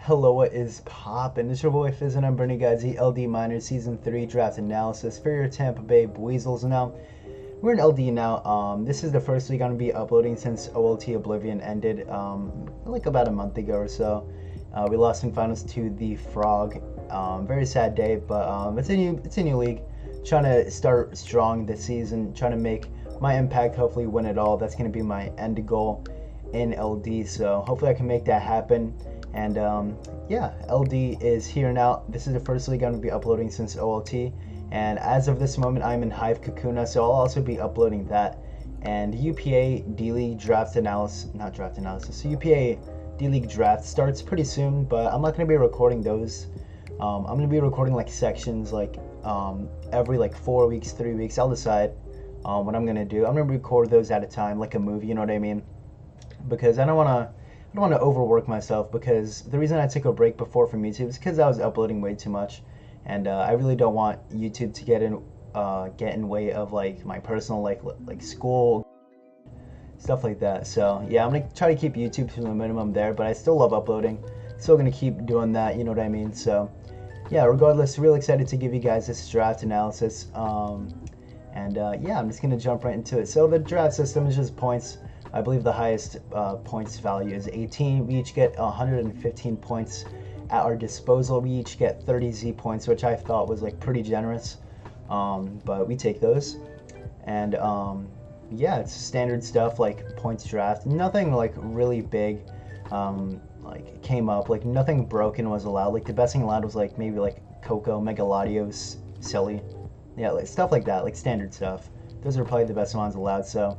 Hello, what is poppin'? It's your boy Fizz and I'm bringing you guys the LD Miners Season 3 Draft Analysis for your Tampa Bay Buizels. Now, we're in LD now. This is the first week I'm going to be uploading since OLT Oblivion ended like about a month ago or so. We lost in finals to the Frog. Very sad day, but it's a new league. Trying to start strong this season, trying to make my impact, hopefully win it all. That's going to be my end goal in LD, so hopefully I can make that happen. And yeah, LD is here now. This is the first league I'm going to be uploading since OLT, and as of this moment I'm in Hive Kakuna, so I'll also be uploading that. And UPA D-League draft analysis, not draft analysis, so UPA D-League draft starts pretty soon, but I'm not going to be recording those. I'm going to be recording like sections, like every like 4 weeks, 3 weeks. I'll decide what I'm going to do. I'm going to record those at a time, like a movie, you know what I mean? Because I don't want to overwork myself, because the reason I took a break before from YouTube is because I was uploading way too much, and I really don't want YouTube to get in way of like my personal like school stuff like that. So yeah, I'm gonna try to keep YouTube to the minimum there, but I still love uploading, still gonna keep doing that, you know what I mean? So yeah, regardless, really excited to give you guys this draft analysis, and yeah, I'm just gonna jump right into it. So the draft system is just points. I believe the highest points value is 18. We each get 115 points at our disposal. We each get 30 Z points, which I thought was like pretty generous, but we take those. And yeah, it's standard stuff like points draft. Nothing like really big like came up. Like nothing broken was allowed. Like the best thing allowed was like maybe like Coco, Megaladios, Silly, yeah, like stuff like that, like standard stuff. Those are probably the best ones allowed. So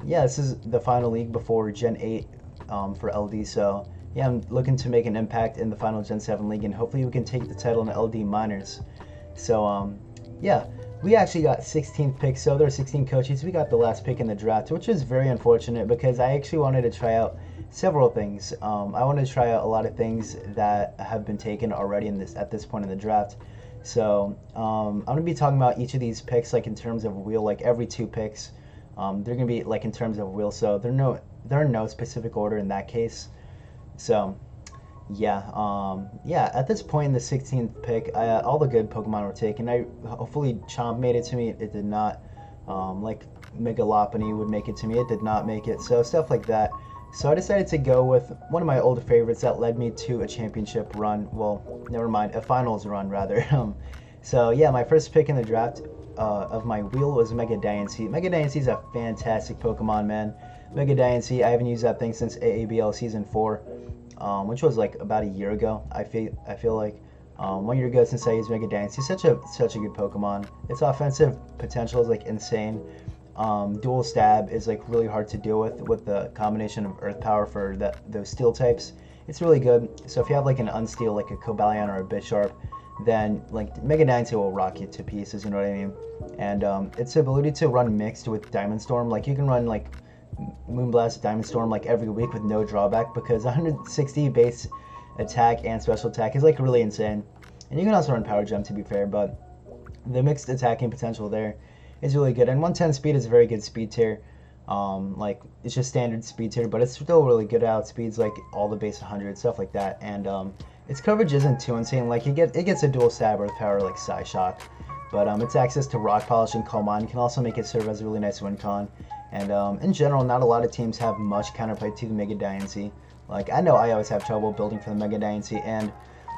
yeah, this is the final league before Gen 8 for LD, so yeah, I'm looking to make an impact in the final Gen 7 league, and hopefully we can take the title in the LD Miners. So yeah, we actually got 16th pick, so there are 16 coaches. We got the last pick in the draft, which is very unfortunate because I actually wanted to try out several things. I wanted to try out a lot of things that have been taken already at this point in the draft. So I'm going to be talking about each of these picks like in terms of wheel, like every 2 picks. They're gonna be like in terms of wheel, so they're in no specific order in that case. So yeah, at this point in the 16th pick, all the good Pokemon were taken. Hopefully Chomp made it to me. It did not. Like Megalopony would make it to me. It did not make it. So stuff like that. So I decided to go with one of my old favorites that led me to a championship run. Well, never mind, a finals run rather. So yeah, my first pick in the draft of my wheel was Mega Diancie. Mega Diancie is a fantastic Pokemon, man. Mega Diancie, I haven't used that thing since AABL Season 4, which was like about a year ago. I feel like 1 year ago since I used Mega Diancie. Such a good Pokemon. Its offensive potential is like insane. Dual Stab is like really hard to deal with the combination of Earth Power for those Steel types. It's really good. So if you have like an Unsteel, like a Cobalion or a Bisharp, then like Mega Diancie will rock you to pieces, you know what I mean? And its ability to run mixed with Diamond Storm, like you can run like Moonblast, Diamond Storm like every week with no drawback, because 160 base attack and special attack is like really insane. And you can also run Power Gem, to be fair, but the mixed attacking potential there is really good. And 110 speed is a very good speed tier. Like it's just standard speed tier, but it's still really good out speeds like all the base 100 stuff like that. And its coverage isn't too insane. Like it gets a dual stab Earth Power like Psyshock, but its access to Rock Polish and Calm Mind can also make it serve as a really nice win con. And in general, not a lot of teams have much counterplay to the Mega Diancie. Like I know I always have trouble building for the Mega Diancie, and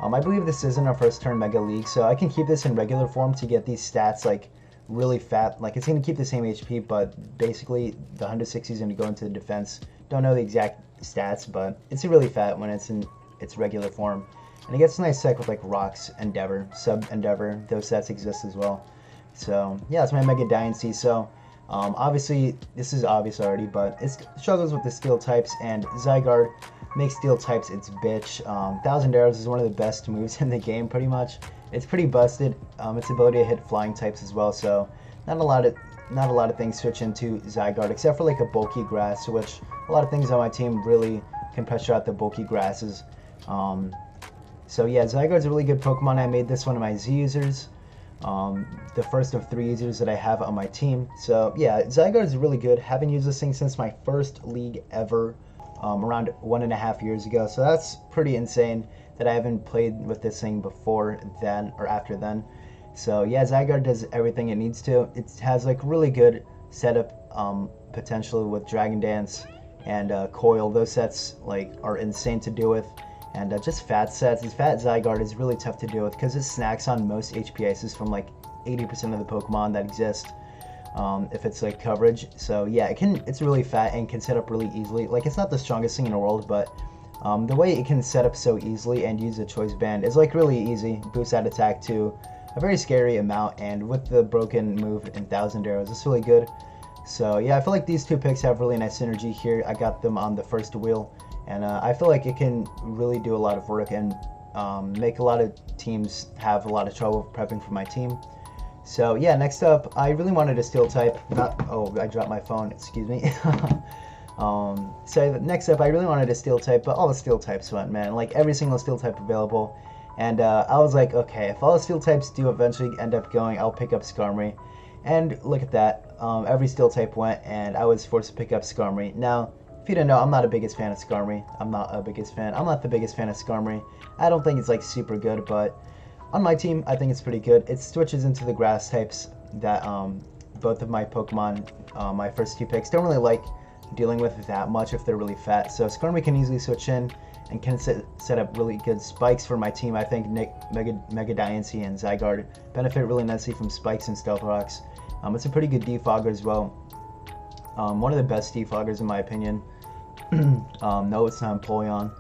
I believe this isn't our first turn Mega League, so I can keep this in regular form to get these stats like really fat. Like it's gonna keep the same HP, but basically the 160 is gonna go into the defense. Don't know the exact stats, but it's really fat when it's in its regular form. And it gets a nice sec with like Rocks, Endeavor, Sub Endeavor. Those sets exist as well. So yeah, it's my Mega Diancie. So obviously this is obvious already, but it struggles with the Steel types, and Zygarde makes Steel types its bitch. Thousand Arrows is one of the best moves in the game, pretty much. It's pretty busted. Its ability to hit flying types as well. So not a lot of things switch into Zygarde, except for like a bulky grass, which a lot of things on my team really can pressure out the bulky grasses. So yeah, Zygarde's a really good Pokemon. I made this one of my Z users, the first of 3 users that I have on my team. So yeah, Zygarde's really good. Haven't used this thing since my first league ever. around 1.5 years ago. So that's pretty insane that I haven't played with this thing before then or after then. So yeah, Zygarde does everything it needs to. It has like really good setup potential with Dragon Dance and Coil. Those sets like are insane to deal with. And just fat sets. This fat Zygarde is really tough to deal with because it snacks on most HP Aces from like 80% of the Pokemon that exist. If it's like coverage. So yeah, it's really fat and can set up really easily. Like it's not the strongest thing in the world, but the way it can set up so easily and use a choice band is like really easy. Boost that attack to a very scary amount, and with the broken move in Thousand Arrows, it's really good. So yeah, I feel like these two picks have really nice synergy here. I got them on the first wheel, and I feel like it can really do a lot of work and make a lot of teams have a lot of trouble prepping for my team. So yeah, next up, I really wanted a Steel type. I dropped my phone. Excuse me. So next up, I really wanted a Steel type, but all the Steel types went, man. Like every single Steel type available. And I was like, okay, if all the Steel types do eventually end up going, I'll pick up Skarmory. And look at that. Every Steel type went, and I was forced to pick up Skarmory. Now, if you didn't know, I'm not the biggest fan of Skarmory. I'm not the biggest fan of Skarmory. I don't think it's like super good, but on my team, I think it's pretty good. It switches into the grass types that both of my Pokemon, my first two picks, don't really like dealing with that much if they're really fat. So Skarmory can easily switch in and can set up really good spikes for my team. I think Mega Diancie and Zygarde benefit really nicely from spikes and Stealth Rocks. It's a pretty good defogger as well. One of the best defoggers in my opinion. No, it's not Empoleon.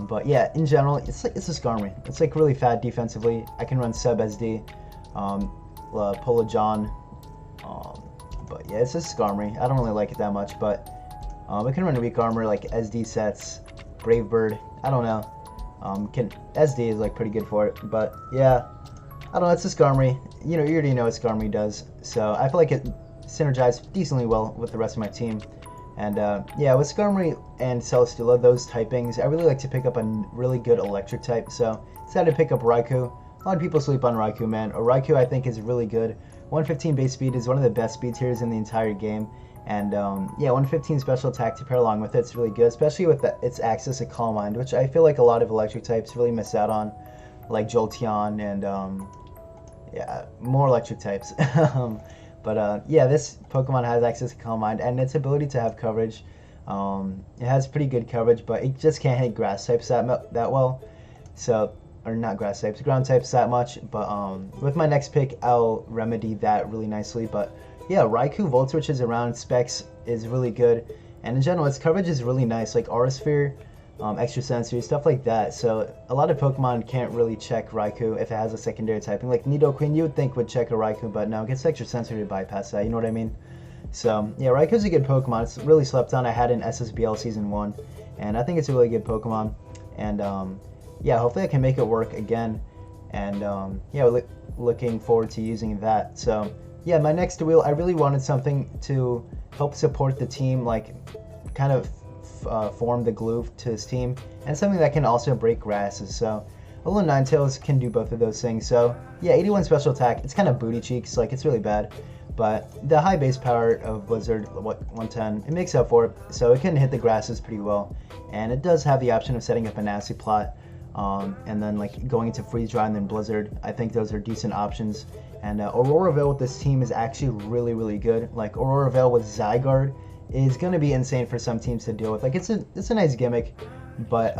But yeah, in general, it's a Skarmory. It's like really fat defensively. I can run sub SD, Pola John. But yeah, it's a Skarmory. I don't really like it that much, but I can run weak armor like SD sets, Brave Bird. I don't know. SD is like pretty good for it, but yeah, I don't know. It's a Skarmory. You already know what Skarmory does, so I feel like it synergized decently well with the rest of my team. And yeah, with Skarmory and Celesteela, those typings, I really like to pick up a really good electric type. So decided to pick up Raikou. A lot of people sleep on Raikou, man. Raikou I think is really good. 115 base speed is one of the best speed tiers in the entire game. And yeah, 115 special attack to pair along with it's really good, especially with its access to Calm Mind, which I feel like a lot of electric types really miss out on, like Jolteon and yeah, more electric types. But yeah, this Pokemon has access to Calm Mind and its ability to have coverage. It has pretty good coverage, but it just can't hit grass types that well. So, or not grass types, ground types that much. But with my next pick, I'll remedy that really nicely. But yeah, Raikou Volt Switches around specs is really good. And in general, its coverage is really nice, like Aura Sphere, Extra Sensory, stuff like that. So a lot of Pokemon can't really check Raikou if it has a secondary typing. Like Nidoqueen, you would think would check a Raikou, but no, it gets Extra Sensory to bypass that, you know what I mean? So yeah, Raikou's a good Pokemon. It's really slept on. I had in SSBL Season 1, and I think it's a really good Pokemon. And yeah, hopefully I can make it work again. And yeah, looking forward to using that. So yeah, my next wheel, I really wanted something to help support the team, like kind of form the glue to his team, and something that can also break grasses. So Alolan Ninetales can do both of those things. So yeah, 81 special attack, it's kind of booty cheeks, like it's really bad, but the high base power of Blizzard, 110, it makes up for it. So it can hit the grasses pretty well, and it does have the option of setting up a nasty plot, and then like going into Freeze Dry and then Blizzard. I think those are decent options. And Aurora Veil with this team is actually really, really good. Like Aurora Veil with Zygarde is going to be insane for some teams to deal with. Like it's a nice gimmick, but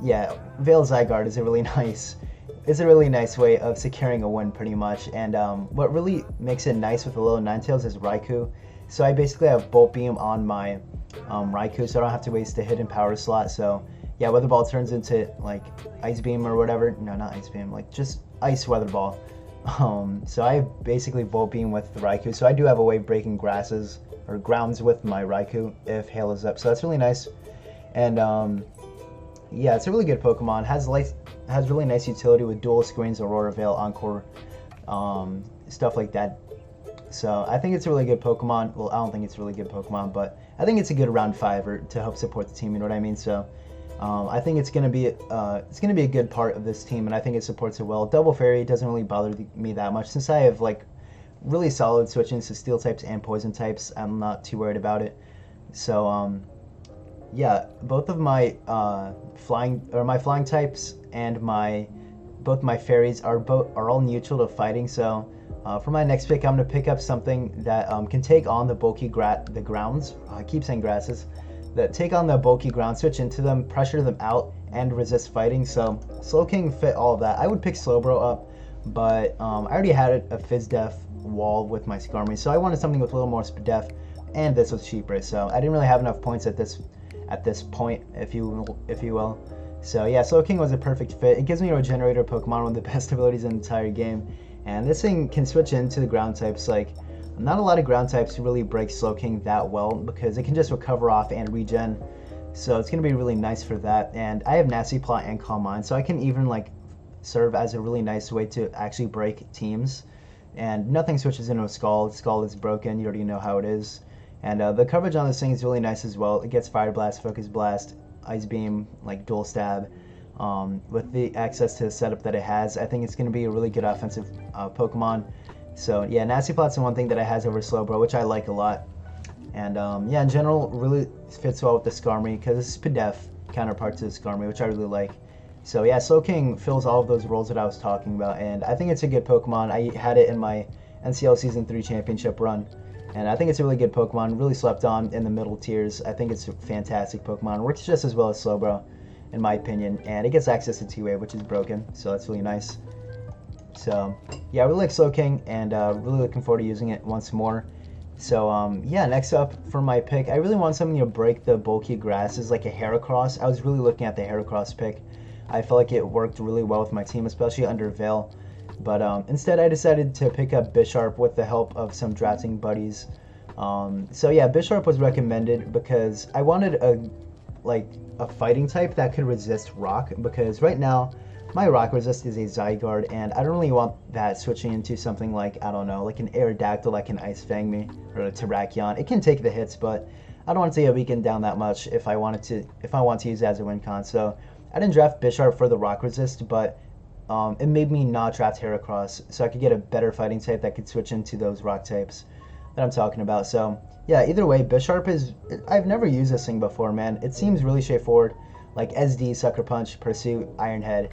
yeah, Veil Zygarde is a really nice way of securing a win pretty much. And what really makes it nice with the Alolan Ninetales is Raikou. So I basically have Bolt Beam on my Raikou, so I don't have to waste a hidden power slot. So yeah, Weather Ball turns into like Ice Beam or whatever. No, not Ice Beam, like just Ice Weather Ball. So I basically Bolt Beam with the Raikou, so I do have a way of breaking grasses or grounds with my Raikou if Hail is up, so that's really nice. And yeah, it's a really good Pokemon. Has really nice utility with dual screens, Aurora Veil, Encore, stuff like that. So I think it's a really good Pokemon. Well, I don't think it's a really good Pokemon, but I think it's a good round 5 to help support the team, you know what I mean? So I think it's gonna be a good part of this team, and I think it supports it well. Double Fairy doesn't really bother me that much since I have like really solid switching to Steel types and Poison types. I'm not too worried about it. So yeah, both of my flying types and both my fairies are all neutral to fighting. So for my next pick, I'm gonna pick up something that can take on the the grounds. I keep saying grasses. That take on the bulky ground, switch into them, pressure them out, and resist fighting. So Slowking fit all of that. I would pick Slowbro up, but I already had a Fizz Def wall with my Skarmory, so I wanted something with a little more def, and this was cheaper. So I didn't really have enough points at this point, if you will. So yeah, Slowking was a perfect fit. It gives me a Regenerator Pokemon, one of the best abilities in the entire game, and this thing can switch into the ground types. Like, not a lot of ground types really break Slowking that well because it can just recover off and regen. So it's going to be really nice for that. And I have Nasty Plot and Calm Mind, so I can even like serve as a really nice way to actually break teams. And nothing switches into a Scald. Scald is broken, you already know how it is. And the coverage on this thing is really nice as well. It gets Fire Blast, Focus Blast, Ice Beam, like Dual Stab. With the access to the setup that it has, I think it's going to be a really good offensive Pokemon. So yeah, Nasty Plot's the one thing that it has over Slowbro, which I like a lot. And yeah, in general, really fits well with the Skarmory because it's Pidef counterpart to the Skarmory, which I really like. So yeah, Slowking fills all of those roles that I was talking about, and I think it's a good Pokemon. I had it in my NCL Season 3 Championship run, and I think it's a really good Pokemon, really slept on in the middle tiers. I think it's a fantastic Pokemon. Works just as well as Slowbro, in my opinion, and it gets access to Two-Wave, which is broken, so that's really nice. So yeah, I really like Slowking, and really looking forward to using it once more. So yeah, next up for my pick, I really want something to break the bulky grasses, like a Heracross. I was really looking at the Heracross pick. I felt like it worked really well with my team, especially under Veil. But instead, I decided to pick up Bisharp with the help of some drafting buddies. So yeah, Bisharp was recommended because I wanted a fighting type that could resist Rock, because right now my Rock resist is a Zygarde, and I don't really want that switching into something like, I don't know, like an Aerodactyl that can Ice Fang me, or a Terrakion. It can take the hits, but I don't want to see it weaken down that much if I want to use it as a win con. So I didn't draft Bisharp for the Rock resist, but it made me not draft Heracross, so I could get a better fighting type that could switch into those Rock types that I'm talking about. So yeah, either way, Bisharp is, I've never used this thing before, man. It seems really straightforward, like SD, Sucker Punch, Pursuit, Iron Head,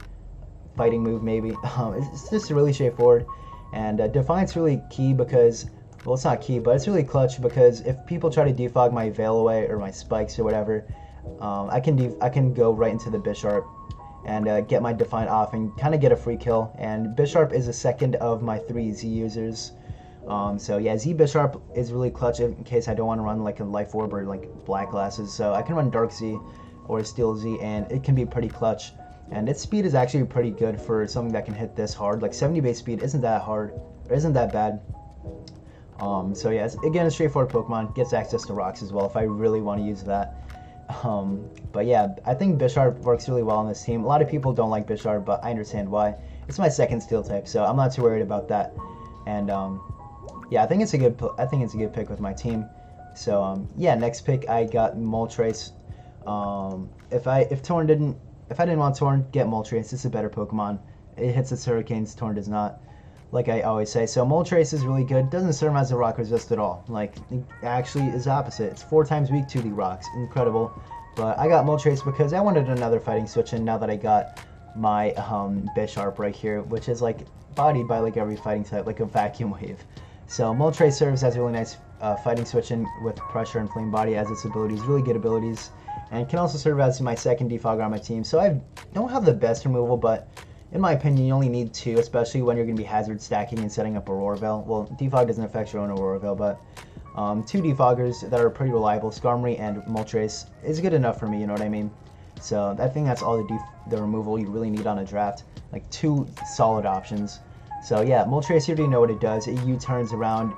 fighting move maybe. It's just really straightforward, and Defiance really key because, well, it's not key, but it's really clutch because if people try to defog my Veil away or my Spikes or whatever, I can go right into the Bisharp and get my Defiant off and kind of get a free kill. And Bisharp is the second of my 3 Z users. So yeah, Z Bisharp is really clutch in case I don't want to run like a Life Orb or like Black Glasses. So I can run Dark Z or Steel Z, and it can be pretty clutch. And its speed is actually pretty good for something that can hit this hard. Like 70 base speed isn't that hard, or isn't that bad. So yeah, again, a straightforward Pokemon. Gets access to rocks as well if I really want to use that. But yeah, I think Bisharp works really well on this team. A lot of people don't like Bisharp, but I understand why. It's my second Steel type, so I'm not too worried about that. And yeah, I think it's a good pick with my team. So yeah, next pick I got Moltres. If I didn't want Torn, get Moltres. It's a better Pokemon. It hits its Hurricanes, Torn does not, like I always say. So Moltres is really good. Doesn't serve as a rock resist at all. Like, it actually is opposite. It's 4 times weak to the rocks. Incredible. But I got Moltres because I wanted another fighting switch in now that I got my Bisharp right here, which is like bodied by like every fighting type, like a vacuum wave. So Moltres serves as a really nice fighting switch in with Pressure and Flame Body as its abilities. Really good abilities. And can also serve as my second defogger on my team. So I don't have the best removal, but in my opinion, you only need 2, especially when you're going to be hazard stacking and setting up Aurora Veil. Well, defog doesn't affect your own Aurora Veil, but 2 defoggers that are pretty reliable, Skarmory and Moltres, is good enough for me, you know what I mean? So I think that's all the removal you really need on a draft, like 2 solid options. So yeah, Moltres, you already know what it does. It U-turns around,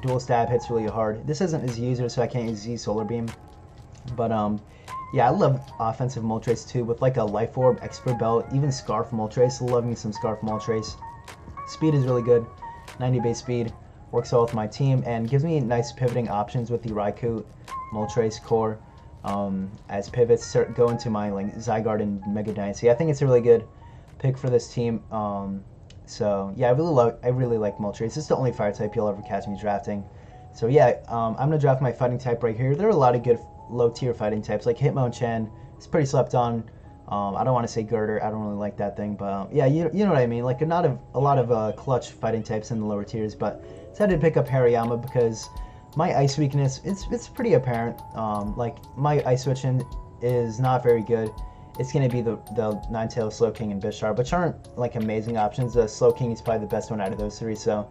dual stab hits really hard. This isn't his user, so I can't use Z Solar Beam. But yeah, I love offensive Moltres too, with like a Life Orb, Expert Belt, even Scarf Moltres. Love me some Scarf Moltres. Speed is really good, 90 base speed, works well with my team, and gives me nice pivoting options with the Raikou, Moltres core as pivots go into my like Zygarde and Mega Dynasty. I think it's a really good pick for this team. So yeah, I really like Moltres. It's the only fire type you'll ever catch me drafting. So yeah, I'm gonna draft my fighting type right here. There are a lot of good low tier fighting types like Hitmonchan. It's pretty slept on. I don't want to say Girder. I don't really like that thing, but yeah, you know what I mean. Like a lot of clutch fighting types in the lower tiers, but decided to pick up Hariyama because my ice weakness it's pretty apparent. Like my ice switching is not very good. It's gonna be the Ninetales, Slowking, and Bisharp, which aren't like amazing options. The Slowking is probably the best one out of those three. So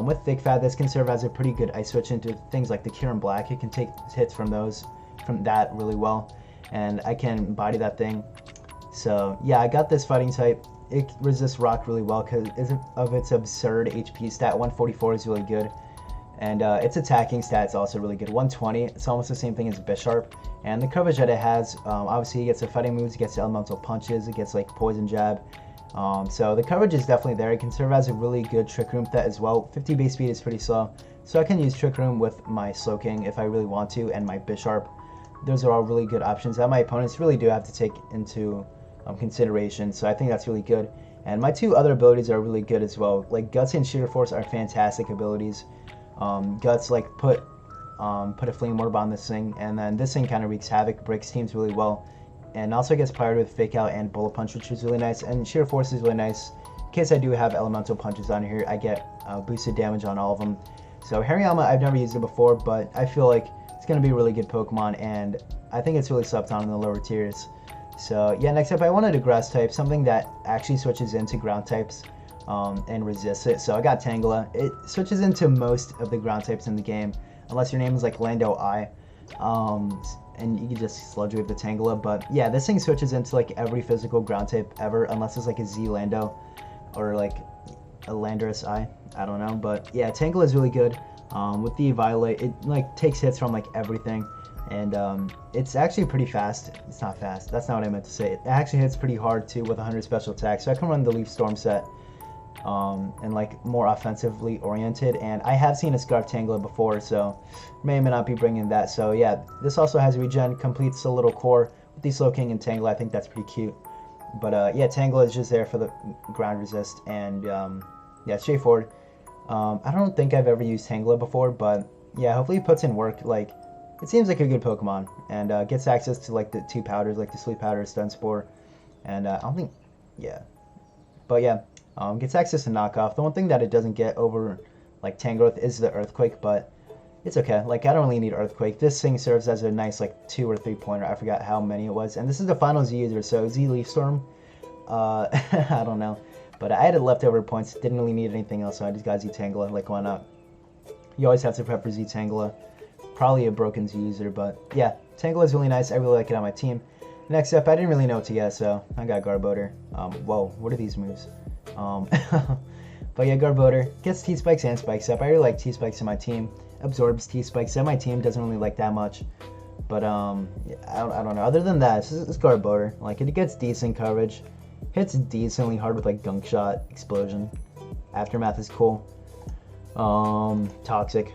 with Thick Fat, this can serve as a pretty good ice switch into things like the Kieran Black. It can take hits from that really well, and I can body that thing. So yeah, I got this fighting type. It resists rock really well because of its absurd HP stat. 144 is really good, and its attacking stat is also really good. 120. It's almost the same thing as Bisharp, and the coverage that it has. Obviously, it gets the fighting moves, it gets the elemental punches, it gets like poison jab. So the coverage is definitely there. It can serve as a really good Trick Room threat as well. 50 base speed is pretty slow, so I can use Trick Room with my Slowking if I really want to, and my Bisharp. Those are all really good options that my opponents really do have to take into consideration, so I think that's really good. And my two other abilities are really good as well. Like Guts and Sheer Force are fantastic abilities. Guts like put a Flame Orb on this thing, and then this thing kind of wreaks havoc, breaks teams really well, and also gets powered with Fake Out and Bullet Punch, which is really nice. And Sheer Force is really nice. In case I do have Elemental Punches on here, I get boosted damage on all of them. So Hariyama, I've never used it before, but I feel like it's going to be a really good Pokemon, and I think it's really slept on in the lower tiers. So yeah, next up I wanted a grass type, something that actually switches into ground types and resists it. So I got Tangela. It switches into most of the ground types in the game, unless your name is like Lando I, and you can just sludge wave the Tangela. But yeah, this thing switches into like every physical ground type ever, unless it's like a Z Lando or like a Landorus I don't know. But yeah, Tangela is really good. With the Violet, it like takes hits from like everything. And it's actually pretty fast. It's not fast. That's not what I meant to say. It actually hits pretty hard too with 100 special attack. So I can run the Leaf Storm set and like more offensively oriented. And I have seen a Scarf Tangela before, so may or may not be bringing that. So yeah, this also has regen, completes the little core with the Slowking and Tangela. I think that's pretty cute. But yeah, Tangela is just there for the ground resist, and yeah, straightforward. I don't think I've ever used Tangela before, but yeah, hopefully it puts in work. Like, it seems like a good Pokemon, and gets access to like the two powders, like the Sleep Powder, Stun Spore, and I don't think, yeah, but yeah, gets access to Knockoff. The one thing that it doesn't get over like Tangrowth is the Earthquake, but it's okay. Like, I don't really need Earthquake. This thing serves as a nice like 2 or 3 pointer. I forgot how many it was, and this is the final Z user, so Z Leaf Storm. I don't know, but I had leftover points. Didn't really need anything else, so I just got Z Tangela. Like, why not? You always have to prep for Z Tangela. Probably a broken Z user, but yeah, Tangela is really nice. I really like it on my team. Next up, I didn't really know what to get, so I got Garbodor. Whoa, what are these moves? But yeah, Garbodor gets T-Spikes and Spikes up. I really like T-Spikes in my team. Absorbs T-Spikes in my team, doesn't really like that much. But yeah, I don't know. Other than that, it's Garbodor. Like, it gets decent coverage. Hits decently hard with like Gunk Shot, Explosion. Aftermath is cool. Toxic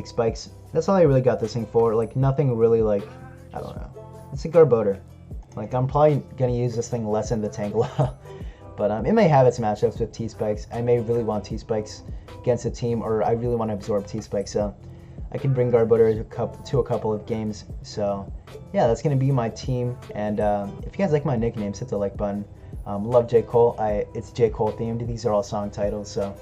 Spikes. That's all I really got this thing for. Like, nothing really, like, I don't know. It's a Garbodor. Like, I'm probably gonna use this thing less than the Tangela. But it may have its matchups with T-Spikes. I may really want T-Spikes against a team, or I really want to absorb T-Spikes. So I can bring Garbodor to a couple of games. So yeah, that's gonna be my team. And if you guys like my nicknames, hit the like button. Love J. Cole. It's J. Cole themed. These are all song titles. So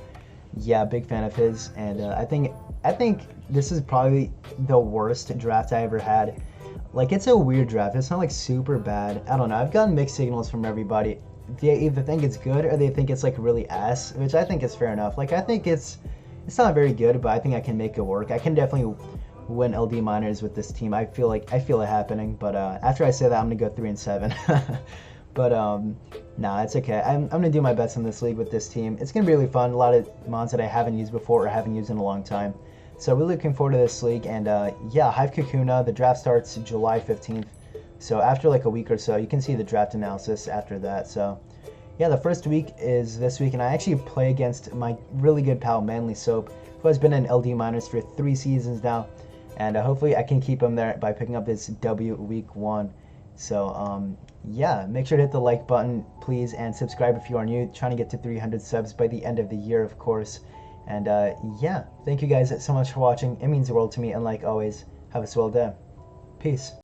yeah, big fan of his. And I think this is probably the worst draft I ever had. Like, it's a weird draft. It's not like super bad. I don't know. I've gotten mixed signals from everybody. They either think it's good or they think it's like really ass, which I think is fair enough. Like, I think it's not very good, but I think I can make it work. I can definitely win LD minors with this team. I feel it happening. But after I say that, I'm gonna go 3-7. But nah, it's okay. I'm gonna do my best in this league with this team. It's gonna be really fun. A lot of mons that I haven't used before or haven't used in a long time. So really looking forward to this league. And yeah, Hive Kakuna. The draft starts July 15th. So after like a week or so, you can see the draft analysis after that. So yeah, the first week is this week, and I actually play against my really good pal Manly Soap, who has been in LD minors for 3 seasons now, and hopefully I can keep him there by picking up this W week 1. So yeah, make sure to hit the like button, please, and subscribe if you are new. Trying to get to 300 subs by the end of the year, of course. And yeah, thank you guys so much for watching. It means the world to me, and like always, have a swell day. Peace.